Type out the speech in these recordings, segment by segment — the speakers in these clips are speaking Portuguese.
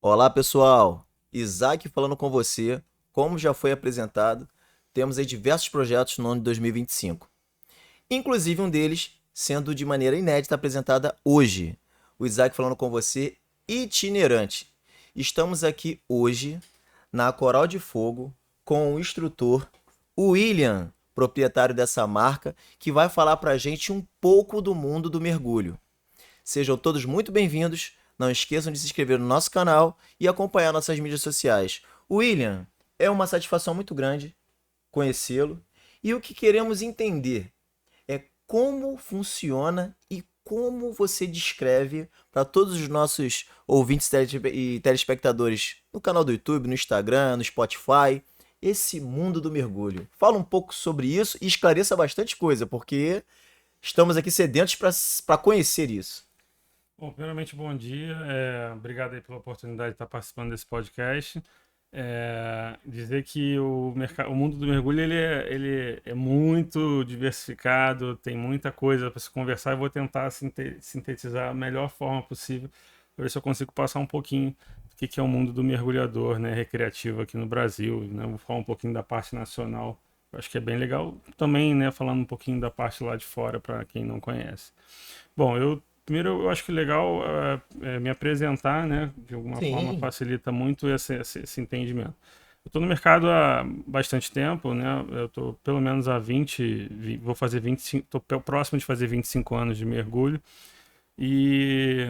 Olá, pessoal. Isaac falando com você. Como já foi apresentado, temos aí diversos projetos no ano de 2025. Inclusive um deles sendo de maneira inédita apresentada hoje. O Isaac falando com você, itinerante. Estamos aqui hoje na Coral de Fogo com o instrutor William, proprietário dessa marca, que vai falar para a gente um pouco do mundo do mergulho. Sejam todos muito bem-vindos. Não esqueçam de se inscrever no nosso canal e acompanhar nossas mídias sociais. William, é uma satisfação muito grande conhecê-lo. E o que queremos entender é como funciona e como você descreve para todos os nossos ouvintes e telespectadores no canal do YouTube, no Instagram, no Spotify, esse mundo do mergulho. Fala um pouco sobre isso e esclareça bastante coisa, porque estamos aqui sedentos para conhecer isso. Bom, primeiramente, bom dia. Obrigado aí pela oportunidade de estar participando desse podcast. Dizer que o mundo do mergulho ele é muito diversificado, tem muita coisa para se conversar. Eu vou tentar sintetizar a melhor forma possível para ver se eu consigo passar um pouquinho do que é o mundo do mergulhador, né, recreativo aqui no Brasil, né? Vou falar um pouquinho da parte nacional. Eu acho que é bem legal também, né, falando um pouquinho da parte lá de fora para quem não conhece. Bom, primeiro eu acho que legal me apresentar, né? De alguma forma Sim. facilita muito esse entendimento. Eu estou no mercado há bastante tempo, né? Eu estou pelo menos há vou fazer 25, estou próximo de fazer 25 anos de mergulho. E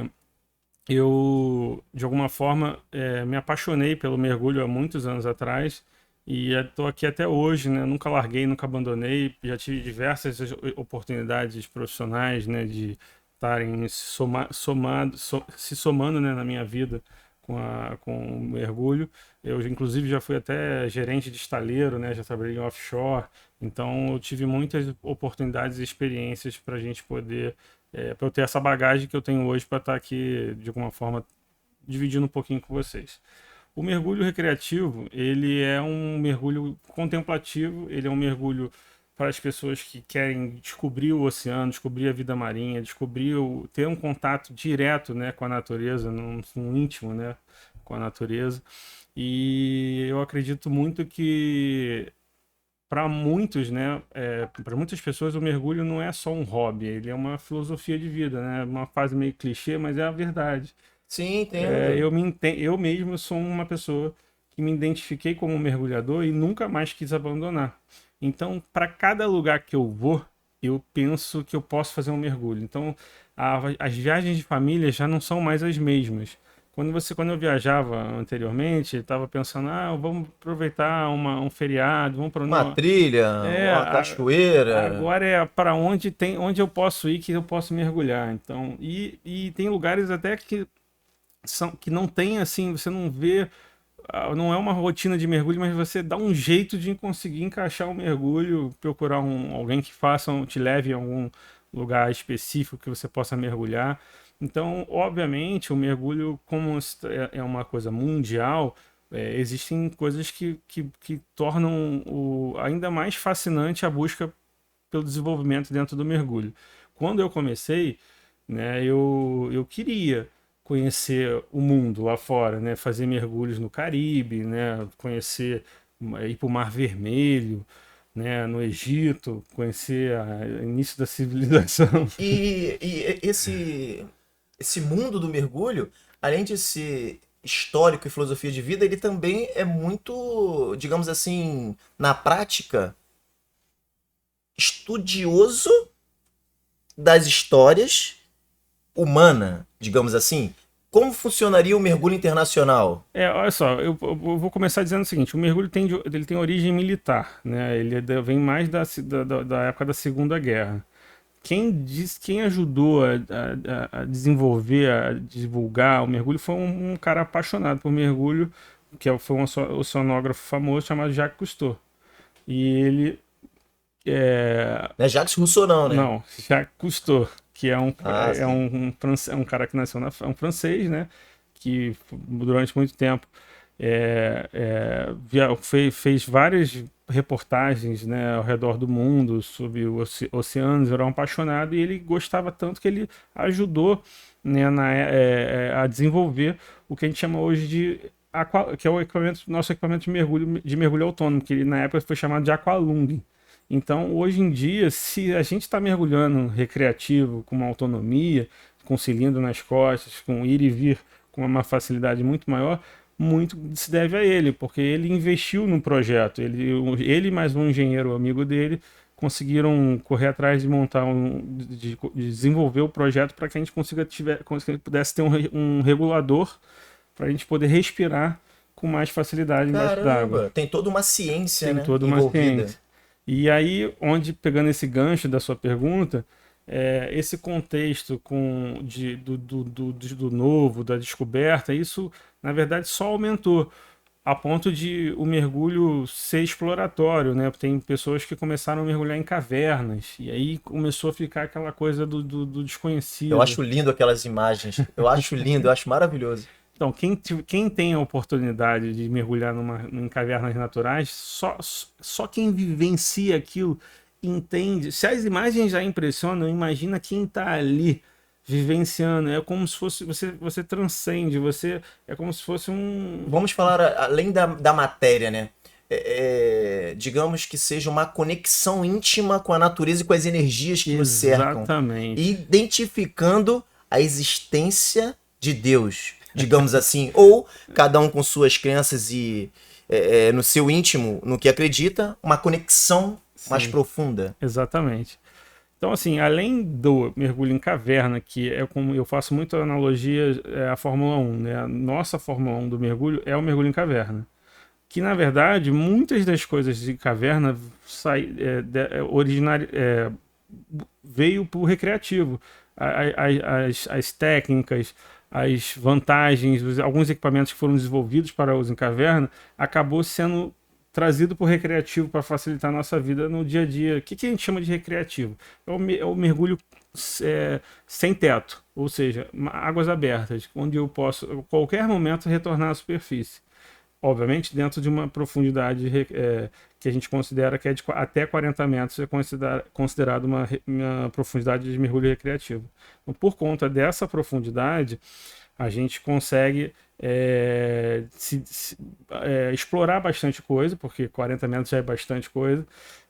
eu, de alguma forma, me apaixonei pelo mergulho há muitos anos atrás. E estou aqui até hoje, né? Nunca larguei, nunca abandonei. Já tive diversas oportunidades profissionais, né? De estarem se somando, né? Na minha vida com o mergulho. Eu, inclusive, já fui até gerente de estaleiro, né? Já trabalhei em offshore. Então, eu tive muitas oportunidades e experiências para a gente poder, para eu ter essa bagagem que eu tenho hoje para estar aqui, de alguma forma, dividindo um pouquinho com vocês. O mergulho recreativo, ele é um mergulho contemplativo, ele é um mergulho para as pessoas que querem descobrir o oceano, descobrir a vida marinha, ter um contato direto, né, com a natureza, num íntimo, né, com a natureza. E eu acredito muito que para muitos, né, para muitas pessoas o mergulho não é só um hobby, ele é uma filosofia de vida, né, uma fase meio clichê, mas é a verdade. Sim, entendo. Eu mesmo sou uma pessoa que me identifiquei como mergulhador e nunca mais quis abandonar. Então, para cada lugar que eu vou, eu penso que eu posso fazer um mergulho. Então, as viagens de família já não são mais as mesmas. Quando eu viajava anteriormente, estava pensando, vamos aproveitar um feriado, vamos para Uma trilha, uma cachoeira. agora é para onde eu posso ir que eu posso mergulhar. Então, e tem lugares até que não tem assim, você não vê, não é uma rotina de mergulho, mas você dá um jeito de conseguir encaixar um mergulho, procurar alguém que te leve a algum lugar específico que você possa mergulhar. Então, obviamente, o mergulho, como é uma coisa mundial, existem coisas que tornam ainda mais fascinante a busca pelo desenvolvimento dentro do mergulho. Quando eu comecei, né, eu queria conhecer o mundo lá fora, né, fazer mergulhos no Caribe, né, ir para o Mar Vermelho, né, no Egito, conhecer o início da civilização. Esse mundo do mergulho, além de ser histórico e filosofia de vida, ele também é muito, digamos assim, na prática, estudioso das histórias humana, digamos assim. Como funcionaria o mergulho internacional? Olha só, eu vou começar dizendo o seguinte: o mergulho ele tem origem militar, né? Vem mais da época da Segunda Guerra. Quem ajudou a desenvolver, a divulgar o mergulho foi um cara apaixonado por mergulho, foi um oceanógrafo famoso chamado Jacques Cousteau. E ele é, Não é Jacques Rousseau, não, né? não, Jacques Cousteau, que Ah, sim. é um cara que nasceu é um francês, né? Que durante muito tempo fez várias reportagens, né, ao redor do mundo sobre o oceanos, era um apaixonado e ele gostava tanto que ele ajudou. né, a desenvolver o que a gente chama hoje de que é o nosso equipamento de mergulho autônomo, que na época foi chamado de aqualung. Então, hoje em dia, se a gente está mergulhando recreativo, com uma autonomia, com cilindro nas costas, com ir e vir com uma facilidade muito maior, muito se deve a ele, porque ele investiu no projeto. Ele mais um engenheiro amigo dele conseguiram correr atrás de montar de desenvolver o projeto para que a gente pudesse ter um regulador para a gente poder respirar com mais facilidade embaixo d'água. Caramba, tem toda uma ciência, Tem né, toda uma envolvida. ciência. E aí, pegando esse gancho da sua pergunta, esse contexto do novo, da descoberta, isso na verdade só aumentou a ponto de o mergulho ser exploratório, né? Tem pessoas que começaram a mergulhar em cavernas, e aí começou a ficar aquela coisa do Eu desconhecido. acho lindo aquelas imagens. Eu acho lindo, eu acho maravilhoso. Então, quem tem a oportunidade de mergulhar em cavernas naturais, só quem vivencia aquilo entende. Se as imagens já impressionam, imagina quem está ali vivenciando. É como se fosse você transcende, é como se fosse um. Vamos falar além da matéria, né? Digamos que seja uma conexão íntima com a natureza e com as energias que nos cercam. Exatamente. Identificando a existência de Deus, digamos assim. Ou cada um com suas crenças e no seu íntimo, no que acredita, uma conexão mais profunda. Exatamente. Então, assim, além do mergulho em caverna, que é como eu faço muita analogia à Fórmula 1, né? A nossa Fórmula 1 do mergulho é o mergulho em caverna. Que, na verdade, muitas das coisas de caverna veio para o recreativo. As técnicas, as vantagens, alguns equipamentos que foram desenvolvidos para uso em caverna, acabou sendo trazido para o recreativo para facilitar a nossa vida no dia a dia. O que a gente chama de recreativo? É o mergulho sem teto, ou seja, águas abertas, onde eu posso, a qualquer momento, retornar à superfície. Obviamente, dentro de uma profundidade que a gente considera que é de até 40 metros, é considerado uma profundidade de mergulho recreativo. Então, por conta dessa profundidade, a gente consegue explorar bastante coisa, porque 40 metros já é bastante coisa,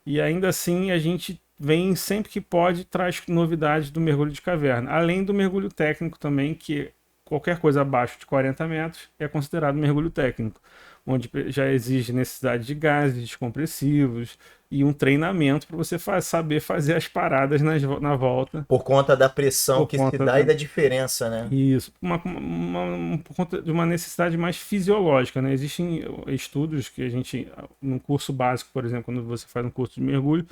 e ainda assim a gente vem sempre que pode, traz novidades do mergulho de caverna, além do mergulho técnico também, que qualquer coisa abaixo de 40 metros é considerado mergulho técnico, onde já exige necessidade de gases descompressivos e um treinamento para você saber fazer as paradas na volta. Por conta da pressão que se dá e da diferença, né? Isso, por conta de uma necessidade mais fisiológica, né? Existem estudos que a gente, no curso básico, por exemplo, quando você faz um curso de mergulho,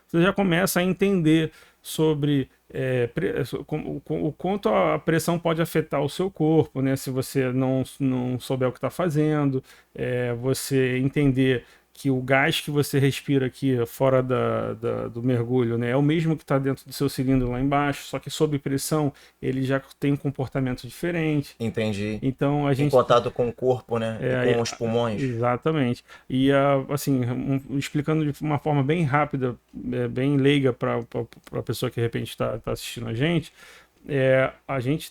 você já começa a entender sobre o quanto a pressão pode afetar o seu corpo, né? Se você não souber o que está fazendo, você entender que o gás que você respira aqui fora do mergulho, né, é o mesmo que está dentro do seu cilindro lá embaixo, só que sob pressão ele já tem um comportamento diferente. Entendi. Então a gente em contato com o corpo, né, e com os pulmões. Exatamente. E assim, explicando de uma forma bem rápida, bem leiga para a pessoa que de repente está assistindo a gente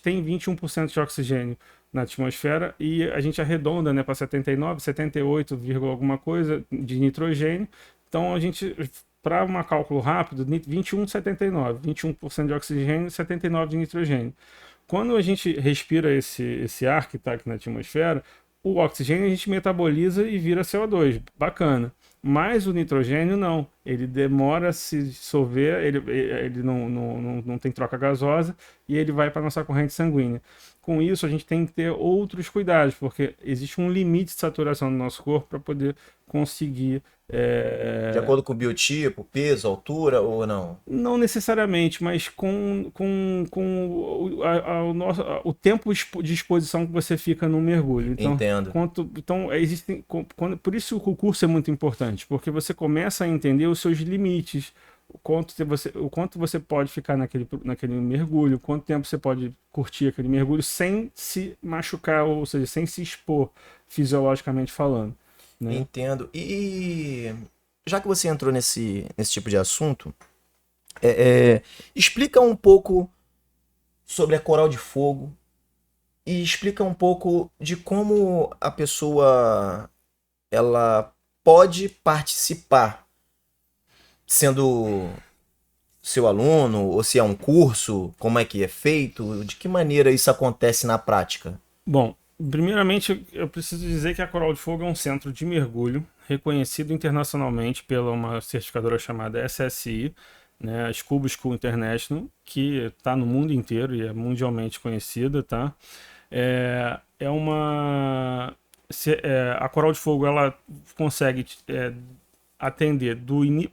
tem 21% de oxigênio na atmosfera e a gente arredonda, né, para 79, 78, alguma coisa de nitrogênio. Então a gente, para um cálculo rápido, 21, 79, 21% de oxigênio, 79 de nitrogênio. Quando a gente respira esse ar que está aqui na atmosfera, o oxigênio a gente metaboliza e vira CO2, bacana. Mas o nitrogênio não, ele demora a se dissolver, ele não tem troca gasosa e ele vai para a nossa corrente sanguínea. Com isso, a gente tem que ter outros cuidados, porque existe um limite de saturação do nosso corpo para poder conseguir. De acordo com o biotipo, peso, altura ou não? Não necessariamente, mas com o tempo de exposição que você fica no mergulho. Então, Entendo. Por isso o curso é muito importante, porque você começa a entender os seus limites, o quanto você pode ficar naquele mergulho, quanto tempo você pode curtir aquele mergulho sem se machucar, ou seja, sem se expor fisiologicamente falando. Né? Entendo. E já que você entrou nesse tipo de assunto, explica um pouco sobre a Coral de Fogo e explica um pouco de como a pessoa ela pode participar, sendo seu aluno, ou se é um curso, como é que é feito, de que maneira isso acontece na prática? Bom, primeiramente eu preciso dizer que a Coral de Fogo é um centro de mergulho reconhecido internacionalmente pela uma certificadora chamada SSI, né, a Scuba School International, que está no mundo inteiro e é mundialmente conhecida, tá? É uma a Coral de Fogo ela consegue atender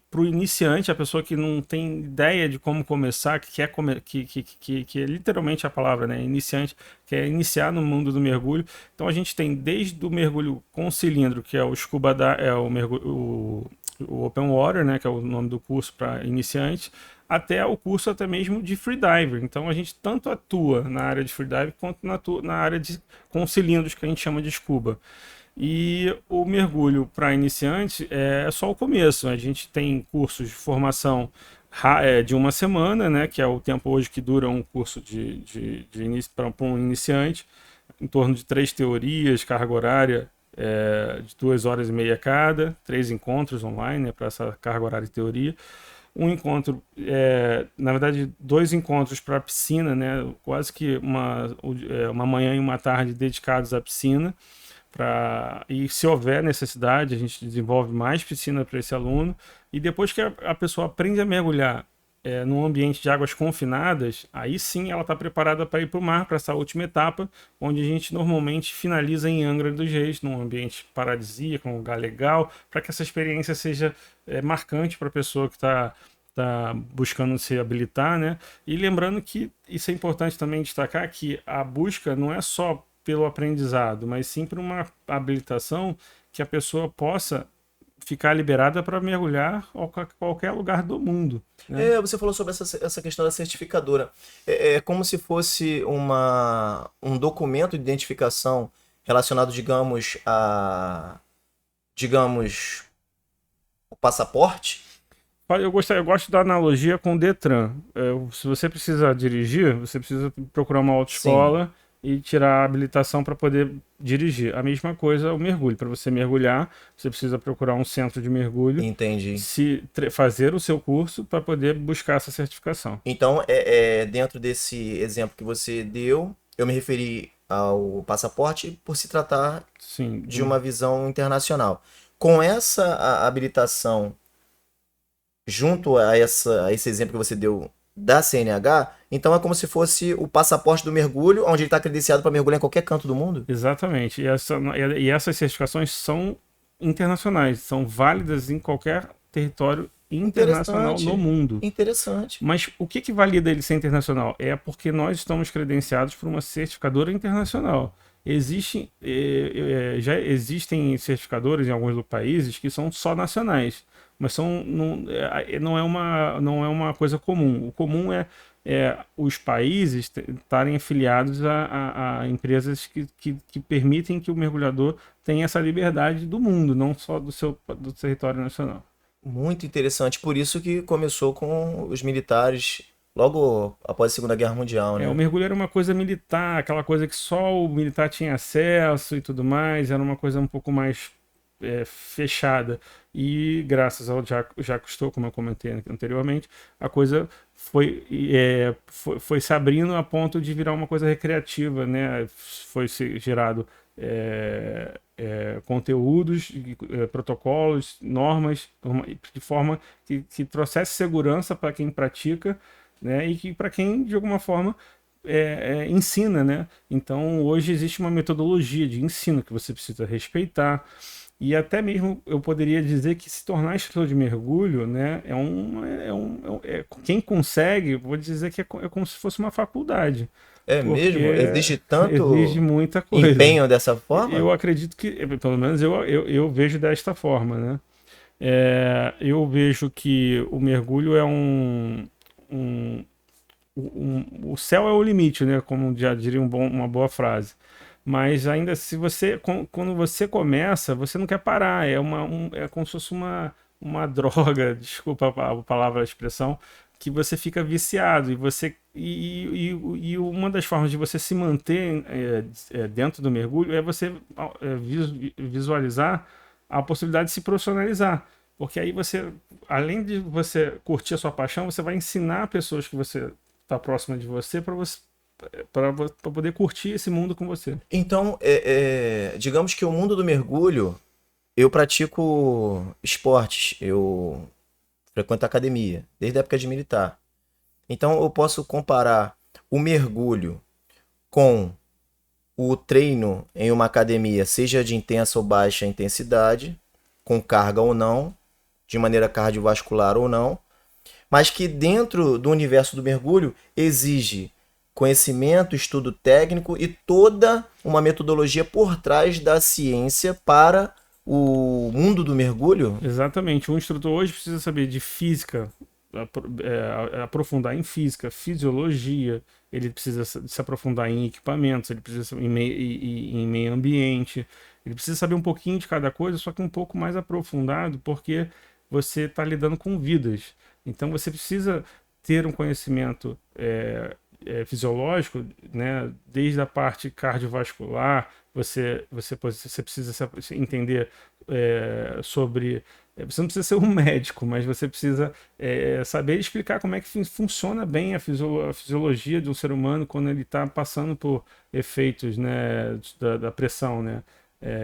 para o iniciante, a pessoa que não tem ideia de como começar, que quer que é literalmente a palavra, né? Iniciante, quer iniciar no mundo do mergulho. Então a gente tem desde o mergulho com cilindro, que é o scuba é o mergulho, o open water, né? Que é o nome do curso para iniciantes, até o curso até mesmo de freediver. Então a gente tanto atua na área de freediver quanto na área com cilindros que a gente chama de scuba. E o mergulho para iniciante é só o começo. A gente tem cursos de formação de uma semana, né, que é o tempo hoje que dura um curso de início para um iniciante, em torno de 3 teorias, carga horária de 2 horas e meia cada, 3 encontros online, né, para essa carga horária de teoria. Um encontro, na verdade, 2 encontros para a piscina, né, quase que uma manhã e uma tarde dedicados à piscina. E se houver necessidade, a gente desenvolve mais piscina para esse aluno. E depois que a pessoa aprende a mergulhar num ambiente de águas confinadas, aí sim ela está preparada para ir para o mar, para essa última etapa, onde a gente normalmente finaliza em Angra dos Reis, num ambiente paradisíaco, um lugar legal, para que essa experiência seja marcante para a pessoa que está buscando se habilitar, né? E lembrando que isso é importante também destacar, que a busca não é só pelo aprendizado, mas sim por uma habilitação que a pessoa possa ficar liberada para mergulhar a qualquer lugar do mundo, né? Você falou sobre essa questão da certificadora. É como se fosse um documento de identificação relacionado, digamos, o passaporte. Eu gosto da analogia com o Detran. Se você precisa dirigir, você precisa procurar uma Sim, autoescola e tirar a habilitação para poder dirigir. A mesma coisa o mergulho. Para você mergulhar, você precisa procurar um centro de mergulho, entendi. fazer o seu curso para poder buscar essa certificação. Então, dentro desse exemplo que você deu, eu me referi ao passaporte por se tratar Sim, de uma visão internacional. Com essa habilitação, junto a esse exemplo que você deu da CNH, então é como se fosse o passaporte do mergulho, onde ele está credenciado para mergulhar em qualquer canto do mundo? exatamente. E essas certificações são internacionais, são válidas em qualquer território internacional no Interessante, mundo. interessante. Mas o que valida ele ser internacional? É porque nós estamos credenciados por uma certificadora internacional. Já existem certificadores em alguns países que são só nacionais, mas não é uma coisa comum. O comum é os países estarem afiliados a empresas que permitem que o mergulhador tenha essa liberdade do mundo, não só do território nacional. Muito interessante. Por isso que começou com os militares logo após a Segunda Guerra Mundial, O né? mergulho era uma coisa militar, aquela coisa que só o militar tinha acesso e tudo mais, era uma coisa um pouco mais fechada. E graças ao Jacques Cousteau, como eu comentei anteriormente, a coisa foi se abrindo a ponto de virar uma coisa recreativa, né? Foi gerado conteúdos, protocolos, normas, de forma que trouxesse segurança para quem pratica, né? E que para quem, de alguma forma, ensina, né? Então, hoje existe uma metodologia de ensino que você precisa respeitar. E até mesmo eu poderia dizer que se tornar instrutor de mergulho, né, quem consegue, vou dizer que é como se fosse uma faculdade, É mesmo? porque Existe exige tanto muita coisa. empenho dessa forma? Eu acredito que, pelo menos eu vejo desta forma, né? Eu vejo que o mergulho é um, o céu é o limite, né? Como já diria uma boa frase. Mas ainda se quando você começa, você não quer parar. É como se fosse uma droga, desculpa a palavra, a expressão, que você fica viciado e uma das formas de você se manter dentro do mergulho é você visualizar a possibilidade de se profissionalizar, porque aí você, além de você curtir a sua paixão, você vai ensinar pessoas que você está próxima de você para poder curtir esse mundo com você. Então, digamos que o mundo do mergulho, eu pratico esportes, eu frequento academia, desde a época de militar. Então, eu posso comparar o mergulho com o treino em uma academia, seja de intensa ou baixa intensidade, com carga ou não, de maneira cardiovascular ou não, mas que dentro do universo do mergulho exige conhecimento, estudo técnico e toda uma metodologia por trás da ciência para o mundo do mergulho. Exatamente. Um instrutor hoje precisa saber de física, aprofundar em física, fisiologia, ele precisa se aprofundar em equipamentos, ele precisa em meio ambiente, ele precisa saber um pouquinho de cada coisa, só que um pouco mais aprofundado, porque você está lidando com vidas. Então você precisa ter um conhecimento fisiológico, né, desde a parte cardiovascular, você precisa entender sobre. Você não precisa ser um médico, mas você precisa saber explicar como é que funciona bem a fisiologia de um ser humano quando ele está passando por efeitos, né, da pressão, né?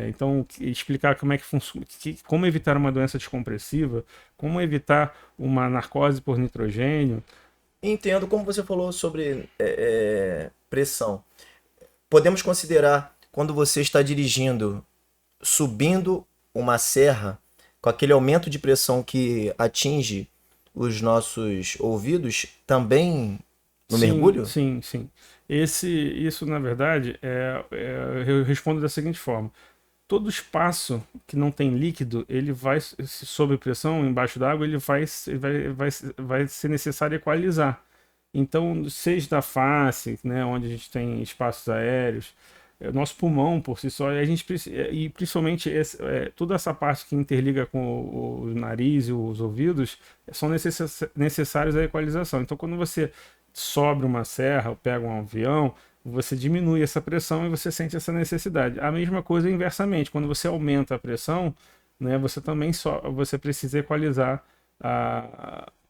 Então, explicar como é que funciona, como evitar uma doença descompressiva, como evitar uma narcose por nitrogênio. Entendo como você falou sobre pressão. Podemos considerar quando você está dirigindo, subindo uma serra, com aquele aumento de pressão que atinge os nossos ouvidos, também no mergulho? Sim, sim. Isso, na verdade, eu respondo da seguinte forma. Todo espaço que não tem líquido, ele vai, sob pressão, embaixo d'água, ele vai ser necessário equalizar. Então, seja da face, né, onde a gente tem espaços aéreos, nosso pulmão por si só, e principalmente toda essa parte que interliga com o nariz e os ouvidos, são necessários à equalização. Então, quando você sobe uma serra ou pega um avião, você diminui essa pressão e você sente essa necessidade. A mesma coisa inversamente, quando você aumenta a pressão, né, você também você precisa equalizar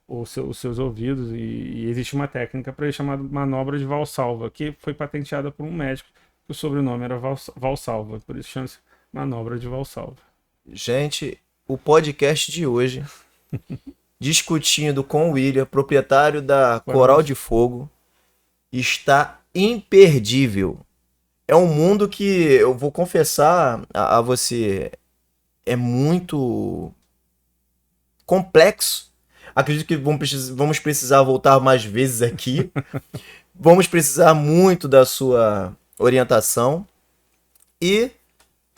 os seus ouvidos e existe uma técnica para isso chamada manobra de Valsalva, que foi patenteada por um médico, que o sobrenome era Valsalva, por isso chama-se manobra de Valsalva. Gente, o podcast de hoje, discutindo com o William, proprietário da Coral de Fogo, está imperdível. É um mundo que, eu vou confessar a você, é muito complexo. Acredito que vamos precisar voltar mais vezes aqui. Vamos precisar muito da sua orientação. E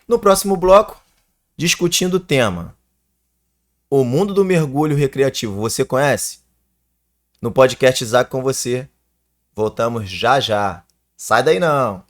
no próximo bloco, discutindo o tema: o mundo do mergulho recreativo. Você conhece? No podcast Isaac com você. Voltamos já já. Sai daí não!